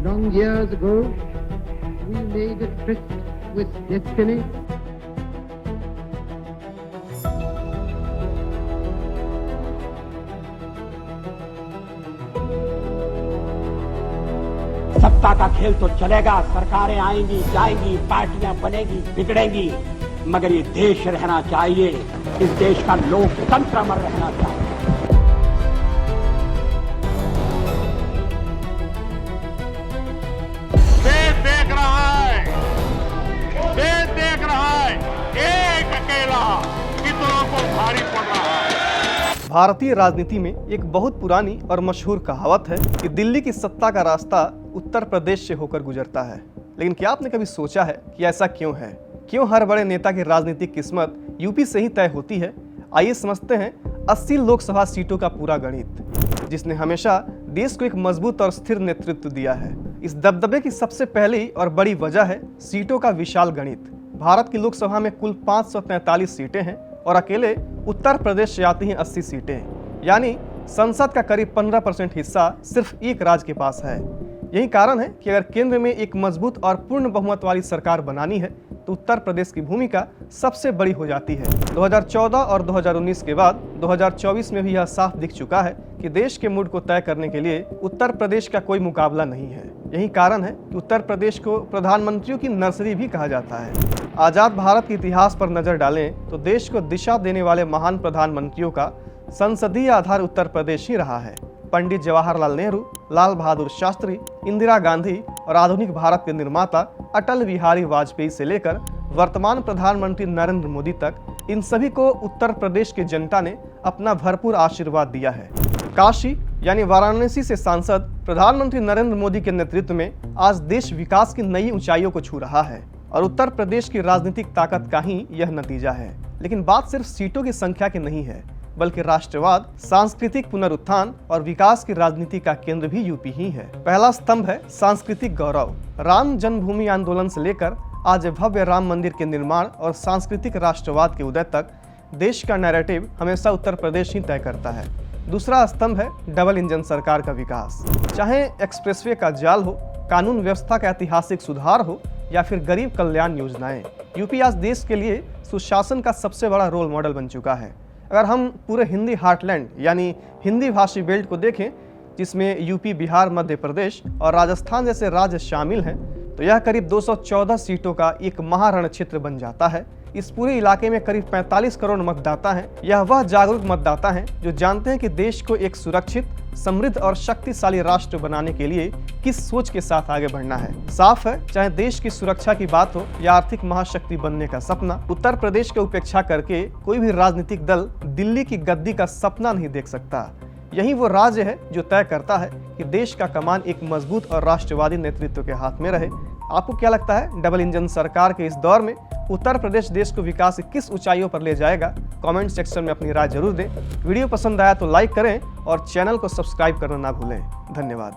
Long years ago, we made a tryst with destiny. सत्ता का खेल तो चलेगा, सरकारें आएंगी जाएंगी, पार्टियां बनेगी बिगड़ेंगी, मगर ये देश रहना चाहिए, इस देश का लोकतंत्र अमर रहना चाहिए। देश देख रहा है, एक अकेला कितनों को भारी पड़ रहा है। भारतीय राजनीति में एक बहुत पुरानी और मशहूर कहावत है कि दिल्ली की सत्ता का रास्ता उत्तर प्रदेश से होकर गुजरता है। लेकिन क्या आपने कभी सोचा है कि ऐसा क्यों है? क्यों हर बड़े नेता की राजनीतिक किस्मत यूपी से ही तय होती है? आइए समझते हैं 80 लोकसभा सीटों का पूरा गणित, जिसने हमेशा देश को एक मजबूत और स्थिर नेतृत्व दिया है। इस दबदबे की सबसे पहली और बड़ी वजह है सीटों का विशाल गणित। भारत की लोकसभा में कुल 543 सीटें हैं और अकेले उत्तर प्रदेश से आती हैं 80 सीटें, यानी संसद का करीब 15% हिस्सा सिर्फ एक राज्य के पास है। यही कारण है कि अगर केंद्र में एक मजबूत और पूर्ण बहुमत वाली सरकार बनानी है तो उत्तर प्रदेश की भूमिका सबसे बड़ी हो जाती है। 2014 और 2019 के बाद 2024 में भी यह साफ दिख चुका है कि देश के मूड को तय करने के लिए उत्तर प्रदेश का कोई मुकाबला नहीं है। यही कारण है कि उत्तर प्रदेश को प्रधानमंत्रियों की नर्सरी भी कहा जाता है। आजाद भारत के इतिहास पर नजर डालें तो देश को दिशा देने वाले महान प्रधानमंत्रियों का संसदीय आधार उत्तर प्रदेश ही रहा है। पंडित जवाहरलाल नेहरू, लाल बहादुर शास्त्री, इंदिरा गांधी और आधुनिक भारत के निर्माता अटल बिहारी वाजपेयी से लेकर वर्तमान प्रधानमंत्री नरेंद्र मोदी तक, इन सभी को उत्तर प्रदेश की जनता ने अपना भरपूर आशीर्वाद दिया है। काशी यानी वाराणसी से सांसद प्रधानमंत्री नरेंद्र मोदी के नेतृत्व में आज देश विकास की नई ऊंचाइयों को छू रहा है और उत्तर प्रदेश की राजनीतिक ताकत का ही यह नतीजा है। लेकिन बात सिर्फ सीटों की संख्या की नहीं है, बल्कि राष्ट्रवाद, सांस्कृतिक पुनरुत्थान और विकास की राजनीति का केंद्र भी यूपी ही है। पहला स्तंभ है सांस्कृतिक गौरव। राम जन्मभूमि आंदोलन से लेकर आज भव्य राम मंदिर के निर्माण और सांस्कृतिक राष्ट्रवाद के उदय तक देश का नैरेटिव हमेशा उत्तर प्रदेश ही तय करता है। दूसरा स्तंभ है डबल इंजन सरकार का विकास। चाहे एक्सप्रेसवे का जाल हो, कानून व्यवस्था का ऐतिहासिक सुधार हो या फिर गरीब कल्याण योजनाएं, यूपी आज देश के लिए सुशासन का सबसे बड़ा रोल मॉडल बन चुका है। अगर हम पूरे हिंदी हार्टलैंड यानी हिंदी भाषी बेल्ट को देखें, जिसमें यूपी, बिहार, मध्य प्रदेश और राजस्थान जैसे राज्य शामिल हैं, तो यह करीब 214 सीटों का एक महारण क्षेत्र बन जाता है। इस पूरे इलाके में करीब 45 करोड़ मतदाता हैं। यह वह जागरूक मतदाता हैं जो जानते हैं कि देश को एक सुरक्षित, समृद्ध और शक्तिशाली राष्ट्र बनाने के लिए किस सोच के साथ आगे बढ़ना है। साफ है, चाहे देश की सुरक्षा की बात हो या आर्थिक महाशक्ति बनने का सपना, उत्तर प्रदेश की उपेक्षा करके कोई भी राजनीतिक दल दिल्ली की गद्दी का सपना नहीं देख सकता। यही वो राज्य है जो तय करता है कि देश का कमान एक मजबूत और राष्ट्रवादी नेतृत्व के हाथ में रहे। आपको क्या लगता है, डबल इंजन सरकार के इस दौर में उत्तर प्रदेश देश को विकास की किस ऊंचाइयों पर ले जाएगा? कमेंट सेक्शन में अपनी राय जरूर दें। वीडियो पसंद आया तो लाइक करें और चैनल को सब्सक्राइब करना ना भूलें। धन्यवाद।